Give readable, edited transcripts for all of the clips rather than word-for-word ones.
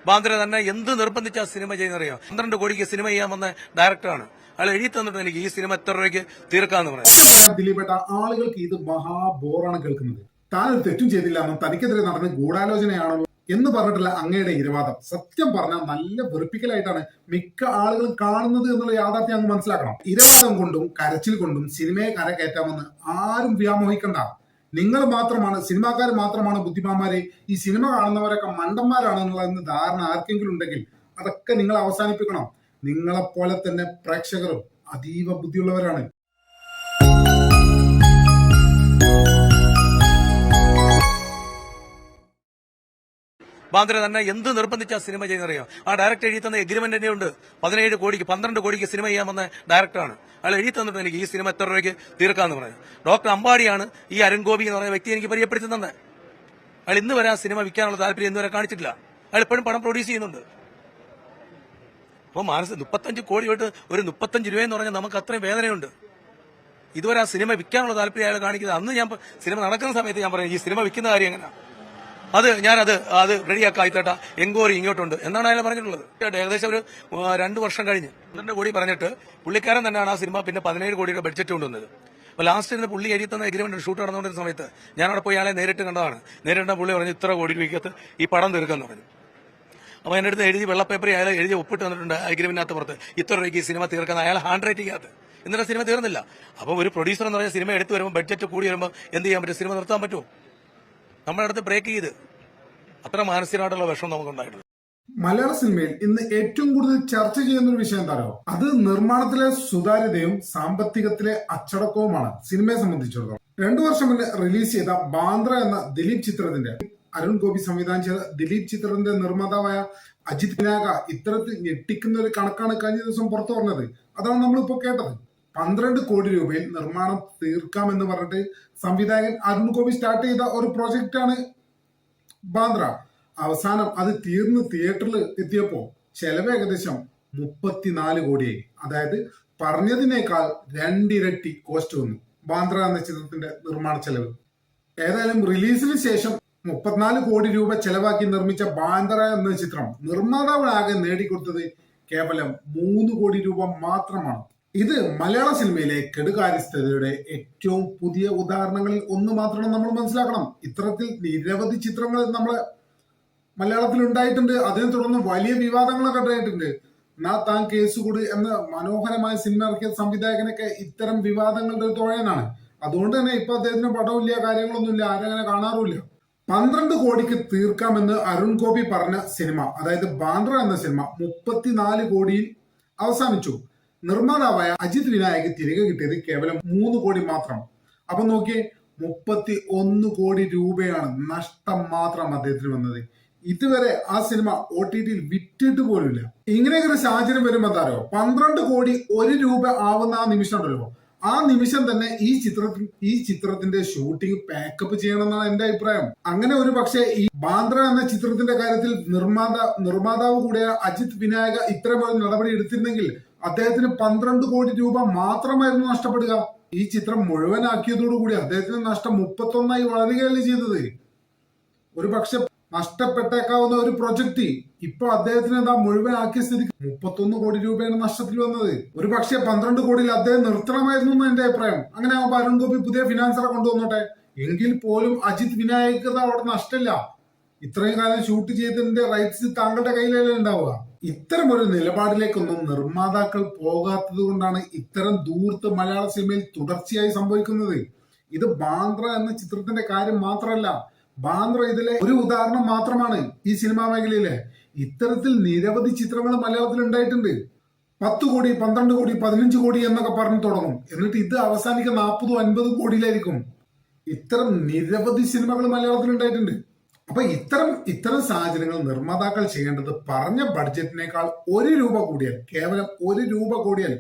ബാന്ദ്ര തന്നെ എന്ത് നിർബന്ധിച്ച സിനിമ ചെയ്യുന്നറിയോ? 12 കോടിക്ക് സിനിമ ചെയ്യാൻ വന്ന ഡയറക്ടറാണ്. അയാൾ എഴുതി തന്നിട്ട് എനിക്ക് ഈ സിനിമ എത്ര രൂപയ്ക്ക് തീർക്കാന്ന് പറയാം. ദിലീപേട്ട, ആളുകൾക്ക് ഇത് മഹാബോറാണ് കേൾക്കുന്നത്. താൻ ഒരു തെറ്റും ചെയ്തില്ല എന്നും തനിക്കെതിരെ നടന്ന ഗൂഢാലോചനയാണല്ലോ എന്ന് പറഞ്ഞിട്ടുള്ള അങ്ങയുടെ ഇരവാദം സത്യം പറഞ്ഞാൽ നല്ല വെറുപ്പിക്കലായിട്ടാണ് മിക്ക ആളുകളും കാണുന്നത് എന്നുള്ള യാഥാർത്ഥ്യം അങ്ങ് മനസ്സിലാക്കണം. ഇരവാദം കൊണ്ടും കരച്ചിൽ കൊണ്ടും സിനിമയെ കരകയറ്റാമെന്ന് ആരും വ്യാമോഹിക്കണ്ട. നിങ്ങൾ മാത്രമാണ്, സിനിമാക്കാർ മാത്രമാണ് ബുദ്ധിമാന്മാരെ, ഈ സിനിമ കാണുന്നവരൊക്കെ മണ്ടന്മാരാണെന്നുള്ളതെന്ന് ധാരണ ആർക്കെങ്കിലും ഉണ്ടെങ്കിൽ അതൊക്കെ നിങ്ങൾ അവസാനിപ്പിക്കണം. നിങ്ങളെപ്പോലെ തന്നെ പ്രേക്ഷകരും അതീവ ബുദ്ധിയുള്ളവരാണ്. ബാന്ദ്ര തന്നെ എന്ത് നിർബന്ധിച്ച സിനിമ ചെയ്യുന്നറിയോ? ആ ഡയറക്ടർ എഴുതി തന്ന എഗ്രിമെന്റ് തന്നെ ഉണ്ട്. 17 കോടിക്ക് 12 കോടിക്ക് സിനിമ ചെയ്യാൻ വന്ന ഡയറക്ടറാണ്. അയാൾ എഴുതി തന്നിട്ട് എനിക്ക് ഈ സിനിമ എത്ര രൂപയ്ക്ക് തീർക്കാന്ന് പറയാം. ഡോക്ടർ അമ്പാടിയാണ് ഈ അരുൺ ഗോപി എന്ന് പറയുന്ന വ്യക്തി എനിക്ക് പരിചയപ്പെടുത്തി തന്നെ. അയാൾ ഇന്ന് വരെ ആ സിനിമ വിൽക്കാനുള്ള താല്പര്യം ഇന്ന് വരെ കാണിച്ചിട്ടില്ല. അയാൾ ഇപ്പോഴും പണം പ്രൊഡ്യൂസ് ചെയ്യുന്നുണ്ട്. അപ്പോൾ 35 കോടി തൊട്ട് ഒരു 35 രൂപയെന്ന് പറഞ്ഞാൽ നമുക്ക് അത്രയും വേദനയുണ്ട്. ഇതുവരെ ആ സിനിമ വിൽക്കാനുള്ള താല്പര്യം അയാൾ കാണിക്കുന്നത്. അന്ന് ഞാൻ സിനിമ നടക്കുന്ന സമയത്ത് ഞാൻ പറയും ഈ സിനിമ വിൽക്കുന്ന കാര്യം എങ്ങനെയാണ്, അത് റെഡിയാക്കാം, ആയിത്തേട്ടാ എൻക്വയറി ഇങ്ങോട്ടുണ്ട് എന്നാണ് അയാൾ പറഞ്ഞിട്ടുള്ളത്. ഏകദേശം ഒരു 2 വർഷം കഴിഞ്ഞ് 12 കോടി പറഞ്ഞിട്ട് പുള്ളിക്കാരൻ തന്നെയാണ് ആ സിനിമ പിന്നെ 17 കോടിയുടെ ബഡ്ജറ്റ് കൊണ്ടുവന്നത്. അപ്പോൾ ലാസ്റ്റ് ഇരുന്ന് പുള്ളി എഴുതി തന്ന എഗ്രിമെന്റ് ഷൂട്ട് നടന്നുകൊണ്ടിരുന്ന സമയത്ത് ഞാൻ അവിടെ പോയി അയാളെ നേരിട്ട് കണ്ടതാണ്. നേരിട്ട് പുള്ളി പറഞ്ഞു ഇത്ര കോടി രൂപയ്ക്കകത്ത് ഈ പടം തീർക്കാന്ന് പറഞ്ഞു. അപ്പോൾ എൻ്റെ അടുത്ത് എഴുതി വെള്ള പേപ്പറിൽ അയാൾ എഴുതി ഒപ്പിട്ട് തന്നിട്ടുണ്ട് എഗ്രിമെന്റിനകത്ത് പുറത്ത് ഇത്ര രൂപയ്ക്ക് ഈ സിനിമ തീർക്കാൻ. അയാൾ ഹാൻഡ് റൈറ്റിംഗകത്ത്. എന്നിട്ട് സിനിമ തീർന്നില്ല. അപ്പോൾ ഒരു പ്രൊഡ്യൂസർ എന്ന് പറഞ്ഞാൽ സിനിമ എടുത്തു വരുമ്പോൾ ബഡ്ജറ്റ് കൂടി വരുമ്പോൾ എന്ത് ചെയ്യാൻ പറ്റും? സിനിമ നിർത്താൻ പറ്റുമോ? നമ്മുടെ അടുത്ത് ബ്രേക്ക് ചെയ്ത് അത്ര മാനസികമായിട്ടുള്ള വിഷമം നമുക്കുണ്ടായിട്ടുണ്ട്. മലയാള സിനിമയിൽ ഇന്ന് ഏറ്റവും കൂടുതൽ ചർച്ച ചെയ്യുന്ന ഒരു വിഷയം എന്താണോ? അത് നിർമ്മാണത്തിലെ സുതാര്യതയും സാമ്പത്തികത്തിലെ അച്ചടക്കവുമാണ്. സിനിമയെ സംബന്ധിച്ചിടത്തോളം 2 വർഷം മുന്നേ റിലീസ് ചെയ്ത ബാന്ദ്ര എന്ന ദിലീപ് ചിത്രത്തിന്റെ, അരുൺ ഗോപി സംവിധാനം ചെയ്ത ദിലീപ് ചിത്രത്തിന്റെ നിർമ്മാതാവായ അജിത് വിനായക ഇത്തരത്തിൽ ഞെട്ടിക്കുന്ന ഒരു കണക്കാണ് കഴിഞ്ഞ ദിവസം പുറത്തു പറഞ്ഞത്. അതാണ് നമ്മളിപ്പോ കേട്ടത്. 12 കോടി രൂപയിൽ നിർമ്മാണം തീർക്കാമെന്ന് പറഞ്ഞിട്ട് സംവിധായകൻ അരുൺ ഗോപി സ്റ്റാർട്ട് ചെയ്ത ഒരു പ്രോജക്റ്റാണ് ബാന്ദ്ര. അവസാനം അത് തീർന്ന് തിയേറ്ററിൽ എത്തിയപ്പോ ചെലവ് ഏകദേശം 34 കോടിയായി. അതായത് പറഞ്ഞതിനേക്കാൾ 2 ഇരട്ടി കോസ്റ്റ് വന്നു ബാന്ദ്ര എന്ന ചിത്രത്തിന്റെ നിർമ്മാണ ചെലവ്. ഏതായാലും റിലീസിന് ശേഷം 34 കോടി രൂപ ചെലവാക്കി നിർമ്മിച്ച ബാന്ദ്ര എന്ന ചിത്രം നിർമ്മാതാവിനാകെ നേടിക്കൊടുത്തത് കേവലം 3 കോടി രൂപ മാത്രമാണ്. ഇത് മലയാള സിനിമയിലെ കെടുകാര്യസ്ഥതയുടെ ഏറ്റവും പുതിയ ഉദാഹരണങ്ങളിൽ ഒന്ന് മാത്രമാണ് നമ്മൾ മനസ്സിലാക്കണം. ഇത്തരത്തിൽ നിരവധി ചിത്രങ്ങൾ നമ്മളെ മലയാളത്തിൽ ഉണ്ടായിട്ടുണ്ട്. അതിനെ തുടർന്ന് വലിയ വിവാദങ്ങളൊക്കെ ഉണ്ടായിട്ടുണ്ട്. താൻ കേസുകൂട് എന്ന മനോഹരമായ സിനിമ ഇറക്കിയ സംവിധായകനൊക്കെ ഇത്തരം വിവാദങ്ങളുടെ ഒരു തുഴയനാണ്. അതുകൊണ്ട് തന്നെ ഇപ്പൊ അദ്ദേഹത്തിന് പടമില്ല, കാര്യങ്ങളൊന്നുമില്ല, ആരങ്ങനെ കാണാറുമില്ല. 12 കോടിക്ക് തീർക്കാമെന്ന് അരുൺ ഗോപി പറഞ്ഞ സിനിമ, അതായത് ബാന്ദ്ര എന്ന സിനിമ 34 കോടിയിൽ അവസാനിച്ചു. നിർമ്മാതാവായ അജിത് വിനായക് തിരികെ കിട്ടിയത് കേവലം 3 കോടി മാത്രം. അപ്പൊ നോക്കിയേ, 31 കോടി രൂപയാണ് നഷ്ടം മാത്രം അദ്ദേഹത്തിന് വന്നത്. ഇതുവരെ ആ സിനിമ OTTയിൽ വിറ്റിട്ട് പോലുമില്ല. ഇങ്ങനെയൊക്കെ ഒരു സാഹചര്യം വരുമ്പോ എന്താറോ, 12 കോടി 1 രൂപ ആവുന്ന ആ നിമിഷം ഉണ്ടല്ലോ, ആ നിമിഷം തന്നെ ഈ ചിത്രത്തിന്റെ ഷൂട്ടിംഗ് പാക്കപ്പ് ചെയ്യണമെന്നാണ് എന്റെ അഭിപ്രായം. അങ്ങനെ ഒരു പക്ഷേ ഈ ബാന്ദ്ര എന്ന ചിത്രത്തിന്റെ കാര്യത്തിൽ നിർമ്മാതാവ് കൂടിയ അജിത് വിനായക ഇത്തരമൊരു നടപടി എടുത്തിരുന്നെങ്കിൽ അദ്ദേഹത്തിന് 12 കോടി രൂപ മാത്രമായിരുന്നു നഷ്ടപ്പെടുക. ഈ ചിത്രം മുഴുവനാക്കിയതോടുകൂടി അദ്ദേഹത്തിന് നഷ്ടം 31 വളരുകയല്ലേ ചെയ്തത്. ഒരു പക്ഷെ നഷ്ടപ്പെട്ടേക്കാവുന്ന ഒരു പ്രൊജക്ട് ഇപ്പൊ അദ്ദേഹത്തിന് എന്താ മുഴുവനാക്കിയ സ്ഥിതിക്ക് 31 കോടി രൂപയാണ് നഷ്ടത്തിൽ വന്നത്. ഒരു പക്ഷെ 12 കോടിയിൽ അദ്ദേഹം നിർത്തണമായിരുന്നു എന്ന് എന്റെ അഭിപ്രായം. അങ്ങനെ ആകുമ്പോൾ അരുൺ ഗോപി പുതിയ ഫിനാൻസറെ കൊണ്ടുവന്നോട്ടെ. എങ്കിൽ പോലും അജിത് വിനായക് അവിടെ നഷ്ടമില്ല. ഇത്രയും കാലം ഷൂട്ട് ചെയ്തതിന്റെ റൈറ്റ്സ് താങ്കളുടെ കയ്യിലല്ലേ ഉണ്ടാവുക. ഇത്തരം ഒരു നിലപാടിലേക്കൊന്നും നിർമ്മാതാക്കൾ പോകാത്തത് കൊണ്ടാണ് ഇത്തരം ദൂർത്ത് മലയാള സിനിമയിൽ തുടർച്ചയായി സംഭവിക്കുന്നത്. ഇത് ബാന്ദ്ര എന്ന ചിത്രത്തിന്റെ കാര്യം മാത്രമല്ല, ബാന്ദ്ര ഇതിലെ ഒരു ഉദാഹരണം മാത്രമാണ്. ഈ സിനിമാ മേഖലയിലെ ഇത്തരത്തിൽ നിരവധി ചിത്രങ്ങൾ മലയാളത്തിൽ ഉണ്ടായിട്ടുണ്ട്. 10 കോടി 12 കോടി 15 കോടി എന്നൊക്കെ പറഞ്ഞു തുടങ്ങും. എന്നിട്ട് ഇത് അവസാനിക്കുക 40-50 കോടിയിലായിരിക്കും. ഇത്തരം നിരവധി സിനിമകൾ മലയാളത്തിൽ ഉണ്ടായിട്ടുണ്ട്. അപ്പൊ ഇത്തരം സാഹചര്യങ്ങൾ നിർമ്മാതാക്കൾ ചെയ്യേണ്ടത് പറഞ്ഞ ബഡ്ജറ്റിനേക്കാൾ 1 രൂപ കൂടിയാൽ, കേവലം 1 രൂപ കൂടിയാൽ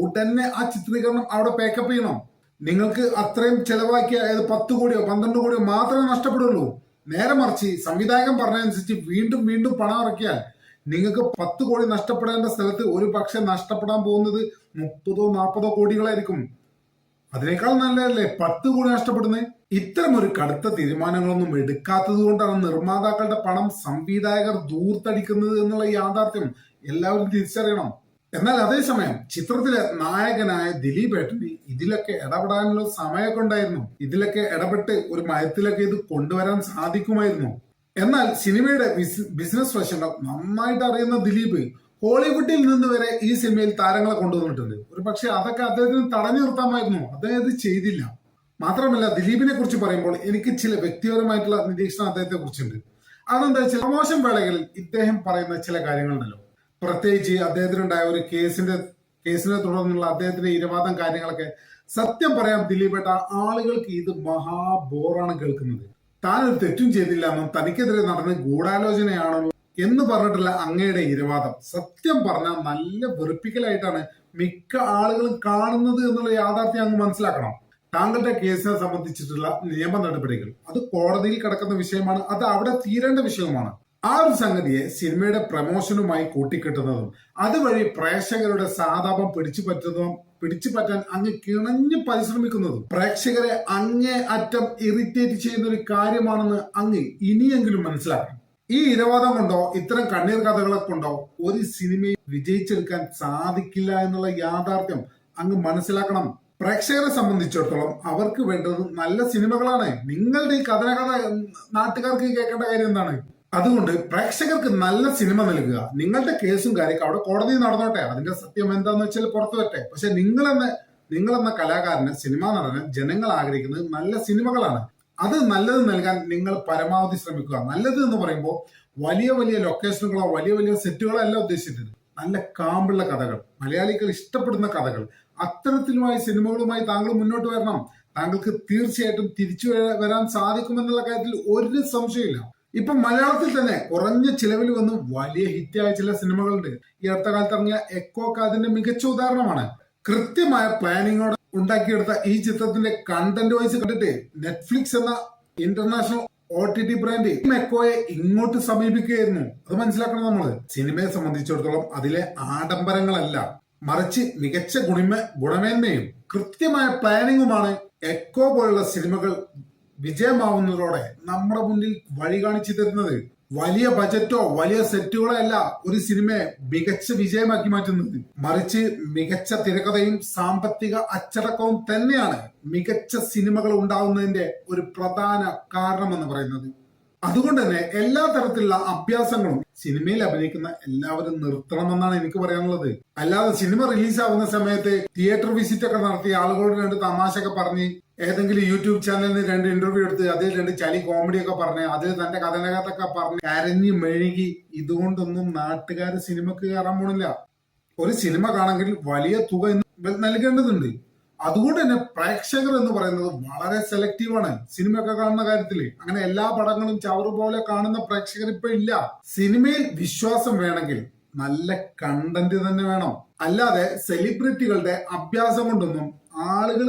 ഉടനെ ആ ചിത്രീകരണം അവിടെ പാക്കപ്പ് ചെയ്യണം. നിങ്ങൾക്ക് അത്രയും ചെലവാക്കിയ 10 കോടിയോ 12 കോടിയോ മാത്രമേ നഷ്ടപ്പെടുള്ളൂ. നേരെ മറിച്ച് സംവിധായകൻ പറഞ്ഞതനുസരിച്ച് വീണ്ടും പണം ഇറക്കിയാൽ നിങ്ങൾക്ക് 10 കോടി നഷ്ടപ്പെടേണ്ട സ്ഥലത്ത് ഒരു പക്ഷെ നഷ്ടപ്പെടാൻ പോകുന്നത് 30-40 കോടികളായിരിക്കും. അതിനേക്കാൾ നല്ലതല്ലേ 10 കോടി നഷ്ടപ്പെടുന്നത്? ഇത്തരം ഒരു കടുത്ത തീരുമാനങ്ങളൊന്നും എടുക്കാത്തത് കൊണ്ടാണ് നിർമ്മാതാക്കളുടെ പണം സംവിധായകർ ദൂർത്തടിക്കുന്നത് എന്നുള്ള യാഥാർത്ഥ്യം എല്ലാവരും തിരിച്ചറിയണം. എന്നാൽ അതേസമയം ചിത്രത്തിലെ നായകനായ ദിലീപ് ഏട്ടന് ഇതിലൊക്കെ ഇടപെടാനുള്ള സമയമൊക്കെ ഉണ്ടായിരുന്നു. ഇതിലൊക്കെ ഇടപെട്ട് ഒരു മയത്തിലൊക്കെ ഇത് കൊണ്ടുവരാൻ സാധിക്കുമായിരുന്നു. എന്നാൽ സിനിമയുടെ ബിസിനസ് വശങ്ങൾ നന്നായിട്ട് അറിയുന്ന ദിലീപ് ഹോളിവുഡിൽ നിന്ന് വരെ ഈ സിനിമയിൽ താരങ്ങളെ കൊണ്ടുവന്നിട്ടുണ്ട്. ഒരു പക്ഷെ അതൊക്കെ അദ്ദേഹത്തിന് തടഞ്ഞു നിർത്താമായിരുന്നു. അദ്ദേഹം ഇത് ചെയ്തില്ല. മാത്രമല്ല, ദിലീപിനെ കുറിച്ച് പറയുമ്പോൾ എനിക്ക് ചില വ്യക്തിപരമായിട്ടുള്ള നിരീക്ഷണം അദ്ദേഹത്തെ കുറിച്ചുണ്ട്. അതെന്താ വെച്ചാൽ പ്രമോഷൻ വേളകളിൽ ഇദ്ദേഹം പറയുന്ന ചില കാര്യങ്ങളുണ്ടല്ലോ, പ്രത്യേകിച്ച് അദ്ദേഹത്തിനുണ്ടായ ഒരു കേസിനെ തുടർന്നുള്ള അദ്ദേഹത്തിന്റെ ഇരവാദം കാര്യങ്ങളൊക്കെ, സത്യം പറയാം ദിലീപേട്ട, ആളുകൾക്ക് ഇത് മഹാ ബോറാണ് കേൾക്കുന്നത്. താൻ ഒരു തെറ്റും ചെയ്തില്ല എന്നും തനിക്കെതിരെ നടന്ന ഗൂഢാലോചനയാണല്ലോ എന്ന് പറഞ്ഞിട്ടുള്ള അങ്ങയുടെ ഇരവാദം സത്യം പറഞ്ഞാൽ നല്ല വെറുപ്പിക്കലായിട്ടാണ് മിക്ക ആളുകളും കാണുന്നത് എന്നുള്ള യാഥാർത്ഥ്യം അങ്ങ് മനസ്സിലാക്കണം. താങ്കളുടെ കേസിനെ സംബന്ധിച്ചിട്ടുള്ള നിയമ നടപടികൾ അത് കോടതിയിൽ കിടക്കുന്ന വിഷയമാണ്. അത് അവിടെ തീരേണ്ട വിഷയമാണ്. ആ ഒരു സംഗതിയെ സിനിമയുടെ പ്രമോഷനുമായി കൂട്ടിക്കെട്ടുന്നതും അതുവഴി പ്രേക്ഷകരുടെ സഹതാപം പിടിച്ചു പറ്റാൻ അങ്ങ് കിണഞ്ഞു പരിശ്രമിക്കുന്നതും പ്രേക്ഷകരെ അങ്ങേ അറ്റം ഇറിറ്റേറ്റ് ചെയ്യുന്ന ഒരു കാര്യമാണെന്ന് അങ്ങ് ഇനിയെങ്കിലും മനസ്സിലാക്കണം. ഈ ഇരവാദം കൊണ്ടോ ഇത്തരം കണ്ണീർ കഥകളെ കൊണ്ടോ ഒരു സിനിമയെ വിജയിച്ചെടുക്കാൻ സാധിക്കില്ല എന്നുള്ള യാഥാർത്ഥ്യം അങ്ങ് മനസ്സിലാക്കണം. പ്രേക്ഷകരെ സംബന്ധിച്ചിടത്തോളം അവർക്ക് വേണ്ടത് നല്ല സിനിമകളാണ്. നിങ്ങളുടെ ഈ കഥ നാട്ടുകാർക്ക് കേൾക്കേണ്ട കാര്യം എന്താണ്? അതുകൊണ്ട് പ്രേക്ഷകർക്ക് നല്ല സിനിമ നൽകുക. നിങ്ങളുടെ കേസും കാര്യമൊക്കെ അവിടെ കോടതിയിൽ നടന്നോട്ടെ, അതിന്റെ സത്യം എന്താന്ന് വെച്ചാൽ പുറത്തു വരട്ടെ. പക്ഷെ നിങ്ങളെന്ന കലാകാരന്, സിനിമാ നടന് ജനങ്ങൾ ആഗ്രഹിക്കുന്നത് നല്ല സിനിമകളാണ്. അത് നല്ലത് നൽകാൻ നിങ്ങൾ പരമാവധി ശ്രമിക്കുക. നല്ലത് എന്ന് പറയുമ്പോൾ വലിയ വലിയ ലൊക്കേഷനുകളോ വലിയ വലിയ സെറ്റുകളോ അല്ല ഉദ്ദേശിച്ചത്. നല്ല കാമ്പുള്ള കഥകൾ, മലയാളികൾ ഇഷ്ടപ്പെടുന്ന കഥകൾ, അത്തരത്തിലുമായ സിനിമകളുമായി താങ്കൾ മുന്നോട്ട് വരണം. താങ്കൾക്ക് തീർച്ചയായിട്ടും തിരിച്ചു വരാൻ സാധിക്കുമെന്നുള്ള കാര്യത്തിൽ ഒരു സംശയമില്ല. ഇപ്പൊ മലയാളത്തിൽ തന്നെ കുറഞ്ഞ ചിലവിൽ വന്ന് വലിയ ഹിറ്റായ ചില സിനിമകളുണ്ട്. ഈ അടുത്ത കാലത്ത് ഇറങ്ങിയ എക്കോ ഒക്കെ അതിന്റെ മികച്ച ഉദാഹരണമാണ്. കൃത്യമായ പ്ലാനിങ്ങോടെ ഉണ്ടാക്കിയെടുത്ത ഈ ചിത്രത്തിന്റെ കണ്ടന്റ് വൈസ് കണ്ടിട്ട് നെറ്റ്ഫ്ലിക്സ് എന്ന ഇന്റർനാഷണൽ OTT ബ്രാൻഡ് എക്കോയെ ഇങ്ങോട്ട് സമീപിക്കുകയായിരുന്നു. അത് മനസ്സിലാക്കണം നമ്മള്. സിനിമയെ സംബന്ധിച്ചിടത്തോളം അതിലെ ആഡംബരങ്ങളല്ല, മറിച്ച് മികച്ച ഗുണമേന്മയും കൃത്യമായ പ്ലാനിങ്ങുമാണ് എക്കോ പോലുള്ള സിനിമകൾ വിജയമാവുന്നതോടെ നമ്മുടെ മുന്നിൽ വഴി കാണിച്ചു തരുന്നത്. വലിയ ബജറ്റോ വലിയ സെറ്റുകളോ അല്ല ഒരു സിനിമയെ മികച്ച വിജയമാക്കി മാറ്റുന്നത്, മറിച്ച് മികച്ച തിരക്കഥയും സാമ്പത്തിക അച്ചടക്കവും തന്നെയാണ് മികച്ച സിനിമകൾ ഉണ്ടാവുന്നതിന്റെ ഒരു പ്രധാന കാരണമെന്ന് പറയുന്നത്. അതുകൊണ്ട് തന്നെ എല്ലാ തരത്തിലുള്ള അഭ്യാസങ്ങളും സിനിമയിൽ അഭിനയിക്കുന്ന എല്ലാവരും നിർത്തണമെന്നാണ് എനിക്ക് പറയാനുള്ളത്. അല്ലാതെ സിനിമ റിലീസാവുന്ന സമയത്ത് തിയേറ്റർ വിസിറ്റ് ഒക്കെ നടത്തി ആളുകളോട് 2 തമാശയൊക്കെ പറഞ്ഞ് ഏതെങ്കിലും യൂട്യൂബ് ചാനലിന് 2 ഇന്റർവ്യൂ എടുത്ത് അതിൽ 2 ചളി കോമഡി ഒക്കെ പറഞ്ഞ് അതിൽ തന്റെ കഥനകഥൊക്കെ പറഞ്ഞ് കരഞ്ഞ് മെഴുകി ഇതുകൊണ്ടൊന്നും നാട്ടുകാർ സിനിമക്ക് കയറാൻ പോണില്ല. ഒരു സിനിമ കാണണമെങ്കിൽ വലിയ തുക നൽകേണ്ടതുണ്ട്. അതുകൊണ്ട് തന്നെ പ്രേക്ഷകർ എന്ന് പറയുന്നത് വളരെ സെലക്റ്റീവാണ് സിനിമയൊക്കെ കാണുന്ന കാര്യത്തില്. അങ്ങനെ എല്ലാ പടങ്ങളും ചവറ് പോലെ കാണുന്ന പ്രേക്ഷകർ ഇപ്പൊ ഇല്ല. സിനിമയിൽ വിശ്വാസം വേണമെങ്കിൽ നല്ല കണ്ടന്റ് തന്നെ വേണം. അല്ലാതെ സെലിബ്രിറ്റികളുടെ അഭ്യാസം കൊണ്ടൊന്നും ആളുകൾ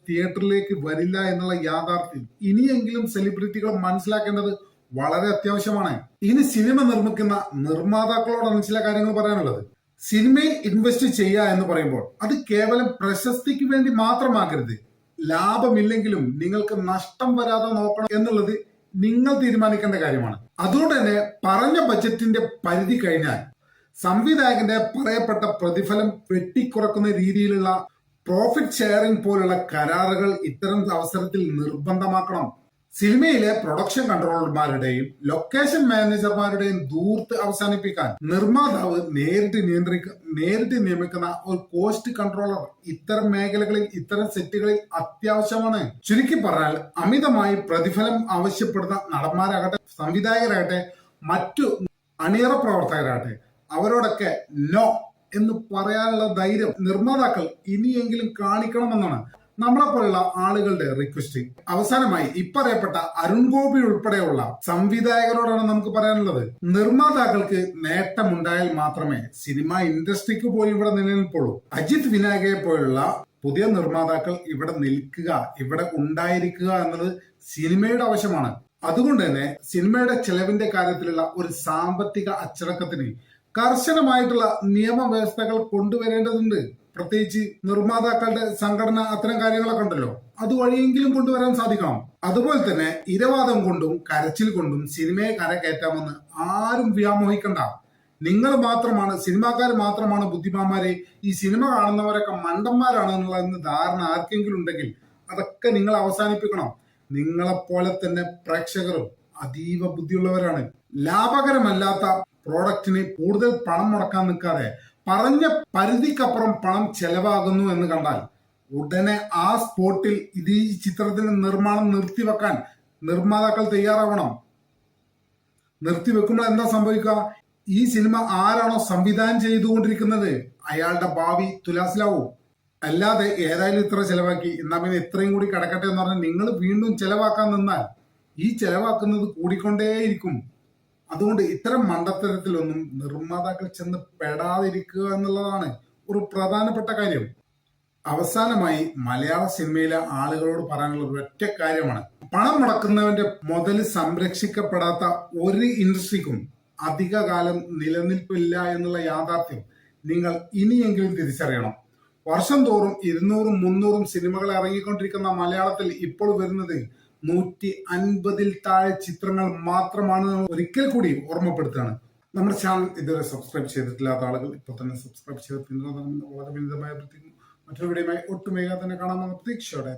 തിയേറ്ററിലേക്ക് വരില്ല എന്നുള്ള യാഥാർത്ഥ്യം ഇനിയെങ്കിലും സെലിബ്രിറ്റികൾ മനസ്സിലാക്കേണ്ടത് വളരെ അത്യാവശ്യമാണ്. ഇനി സിനിമ നിർമ്മിക്കുന്ന നിർമ്മാതാക്കളോടാണ് ചില കാര്യങ്ങൾ പറയാനുള്ളത്. സിനിമയിൽ ഇൻവെസ്റ്റ് ചെയ്യുക എന്ന് പറയുമ്പോൾ അത് കേവലം പ്രശസ്തിക്ക് വേണ്ടി മാത്രമാകരുത്. ലാഭമില്ലെങ്കിലും നിങ്ങൾക്ക് നഷ്ടം വരാതെ നോക്കണം എന്നുള്ളത് നിങ്ങൾ തീരുമാനിക്കേണ്ട കാര്യമാണ്. അതുകൊണ്ട് തന്നെ പറഞ്ഞ ബജറ്റിന്റെ പരിധി കഴിഞ്ഞാൽ സംവിധായകന്റെ പറയപ്പെട്ട പ്രതിഫലം വെട്ടിക്കുറക്കുന്ന രീതിയിലുള്ള പ്രോഫിറ്റ് ഷെയറിംഗ് പോലുള്ള കരാറുകൾ ഇത്തരം അവസരത്തിൽ നിർബന്ധമാക്കണം. സിനിമയിലെ പ്രൊഡക്ഷൻ കൺട്രോളർമാരുടെയും ലൊക്കേഷൻ മാനേജർമാരുടെയും ദൂർത്ത് അവസാനിപ്പിക്കാൻ നിർമ്മാതാവ് നേരിട്ട് നിയമിക്കുന്ന ഒരു കോസ്റ്റ് കൺട്രോളർ ഇത്തരം മേഖലകളിൽ, ഇത്തരം സെറ്റുകളിൽ അത്യാവശ്യമാണ്. ചുരുക്കി പറഞ്ഞാൽ അമിതമായി പ്രതിഫലം ആവശ്യപ്പെടുന്ന നടന്മാരാകട്ടെ, സംവിധായകരാകട്ടെ, മറ്റു അണിയറ പ്രവർത്തകരാകട്ടെ, അവരോടൊക്കെ നോ എന്ന് പറയാനുള്ള ധൈര്യം നിർമ്മാതാക്കൾ ഇനിയെങ്കിലും കാണിക്കണമെന്നാണ് നമ്മളെ പോലുള്ള ആളുകളുടെ റിക്വസ്റ്റ്. അവസാനമായി ഇപ്പറയപ്പെട്ട അരുൺ ഗോപി ഉൾപ്പെടെയുള്ള സംവിധായകരോടാണ് നമുക്ക് പറയാനുള്ളത്. നിർമ്മാതാക്കൾക്ക് നേട്ടമുണ്ടായാൽ മാത്രമേ സിനിമ ഇൻഡസ്ട്രിക്ക് പോലും ഇവിടെ നിലനിൽപ്പുള്ളൂ. അജിത് വിനായകയെ പോലുള്ള പുതിയ നിർമ്മാതാക്കൾ ഇവിടെ നിൽക്കുക, ഇവിടെ ഉണ്ടായിരിക്കുക എന്നത് സിനിമയുടെ ആവശ്യമാണ്. അതുകൊണ്ട് തന്നെ സിനിമയുടെ ചെലവിന്റെ കാര്യത്തിലുള്ള ഒരു സാമ്പത്തിക അച്ചടക്കത്തിന് കർശനമായിട്ടുള്ള നിയമവ്യവസ്ഥകൾ കൊണ്ടുവരേണ്ടതുണ്ട്. പ്രത്യേകിച്ച് നിർമ്മാതാക്കളുടെ സംഘടന അത്തരം കാര്യങ്ങളൊക്കെ ഉണ്ടല്ലോ, അതുവഴിയെങ്കിലും കൊണ്ടുവരാൻ സാധിക്കണം. അതുപോലെ തന്നെ ഇരവാദം കൊണ്ടും കരച്ചിൽ കൊണ്ടും സിനിമയെ കരകയറ്റാമെന്ന് ആരും വ്യാമോഹിക്കണ്ട. നിങ്ങൾ മാത്രമാണ്, സിനിമാക്കാർ മാത്രമാണ് ബുദ്ധിമാന്മാരെ, ഈ സിനിമ കാണുന്നവരൊക്കെ മണ്ടന്മാരാണ് എന്നുള്ള ധാരണ ആർക്കെങ്കിലും ഉണ്ടെങ്കിൽ അതൊക്കെ നിങ്ങൾ അവസാനിപ്പിക്കണം. നിങ്ങളെപ്പോലെ തന്നെ പ്രേക്ഷകരും അതീവ ബുദ്ധിയുള്ളവരാണ്. ലാഭകരമല്ലാത്ത പ്രോഡക്റ്റിന് കൂടുതൽ പണം മുടക്കാൻ നിൽക്കാതെ പറഞ്ഞ പരിധിക്കപ്പുറം പണം ചെലവാകുന്നു എന്ന് കണ്ടാൽ ഉടനെ ആ സ്പോട്ടിൽ ഈ ചിത്രത്തിന്റെ നിർമ്മാണം നിർത്തിവെക്കാൻ നിർമ്മാതാക്കൾ തയ്യാറാവണം. നിർത്തിവെക്കുമ്പോൾ എന്താ സംഭവിക്കുക? ഈ സിനിമ ആരാണോ സംവിധാനം ചെയ്തുകൊണ്ടിരിക്കുന്നത് അയാളുടെ ഭാവി തുലാസിലാവും. അല്ലാതെ ഏതായാലും ഇത്ര ചെലവാക്കി എന്നാ പിന്നെ ഇത്രയും കൂടി കിടക്കട്ടെ എന്ന് പറഞ്ഞാൽ നിങ്ങൾ വീണ്ടും ചെലവാക്കാൻ നിന്നാൽ ഈ ചെലവാക്കുന്നത് കൂടിക്കൊണ്ടേയിരിക്കും. അതുകൊണ്ട് ഇത്തരം മണ്ടത്തരത്തിലൊന്നും നിർമ്മാതാക്കൾ ചെന്ന് പെടാതിരിക്കുക എന്നുള്ളതാണ് ഒരു പ്രധാനപ്പെട്ട കാര്യം. അവസാനമായി മലയാള സിനിമയിലെ ആളുകളോട് പറയാനുള്ള ഒരു ഒറ്റ കാര്യമാണ്, പണം മുടക്കുന്നവന്റെ മുതൽ സംരക്ഷിക്കപ്പെടാത്ത ഒരു ഇൻഡസ്ട്രിക്കും അധിക കാലം നിലനിൽപ്പില്ല എന്നുള്ള യാഥാർത്ഥ്യം നിങ്ങൾ ഇനിയെങ്കിലും തിരിച്ചറിയണം. വർഷം തോറും 200-ഉം 300-ഉം സിനിമകൾ ഇറങ്ങിക്കൊണ്ടിരിക്കുന്ന മലയാളത്തിൽ ഇപ്പോൾ വരുന്നത് 150-ൽ താഴെ ചിത്രങ്ങൾ മാത്രമാണ്. ഒരിക്കൽ കൂടി ഓർമ്മപ്പെടുത്തുകയാണ്. നമ്മുടെ ചാനൽ ഇതുവരെ സബ്സ്ക്രൈബ് ചെയ്തിട്ടില്ലാത്ത ആളുകൾ ഇപ്പോൾ തന്നെ സബ്സ്ക്രൈബ് ചെയ്ത് പിന്തുണ വളരെ വിനിതമായി മറ്റൊരു വീഡിയോയുമായി ഒട്ടും വേഗം തന്നെ കാണാമെന്ന പ്രതീക്ഷയോടെ